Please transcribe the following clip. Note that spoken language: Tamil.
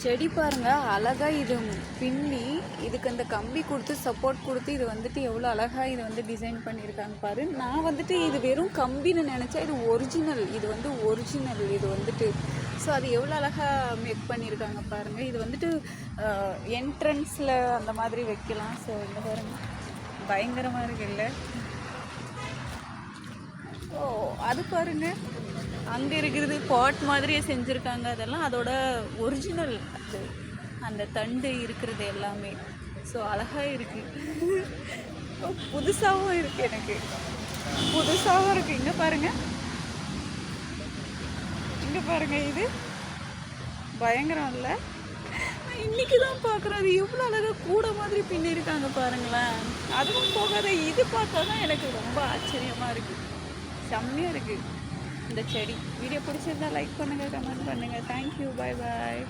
செடி பாருங்க அழகா இது பின்னி இதுக்கு அந்த கம்பி கொடுத்து சப்போர்ட் கொடுத்து இது வந்துட்டு எவ்வளோ அழகா இது வந்து டிசைன் பண்ணியிருக்காங்க பாரு. நான் வந்துட்டு இது வெறும் கம்பின்னு நினச்சா இது ஒரிஜினல். இது வந்து ஒரிஜினல் இது வந்துட்டு. ஸோ அது எவ்வளோ அழகாக மேக் பண்ணியிருக்காங்க பாருங்கள். இது வந்துட்டு என்ட்ரன்ஸில் அந்த மாதிரி வைக்கலாம். ஸோ இந்த பாருங்க பயங்கரமாக இருக்குல்ல. ஓ அது பாருங்க அங்கே இருக்கிறது பாட் மாதிரியே செஞ்சுருக்காங்க. அதெல்லாம் அதோட ஒரிஜினல் அது அந்த தண்டு இருக்கிறது எல்லாமே. ஸோ அழகாக இருக்குது. புதுசாகவும் இருக்குது, எனக்கு புதுசாகவும் இருக்குது. இங்கே பாருங்கள், இங்கே பாருங்கள், இது பயங்கரம் இல்லை? இன்றைக்கி தான் பார்க்குறேன் அது எவ்வளோ அழகாக கூட மாதிரி பின்னிருக்காங்க பாருங்களேன். அதுவும் போகாத இது பார்த்தா தான் எனக்கு ரொம்ப ஆச்சரியமாக இருக்குது. செம்மையாக இருக்குது இந்த செடி. வீடியோ பிடிச்சிருந்தா லைக் பண்ணுங்கள், கமெண்ட் பண்ணுங்கள். தேங்க்யூ, பாய் பாய்.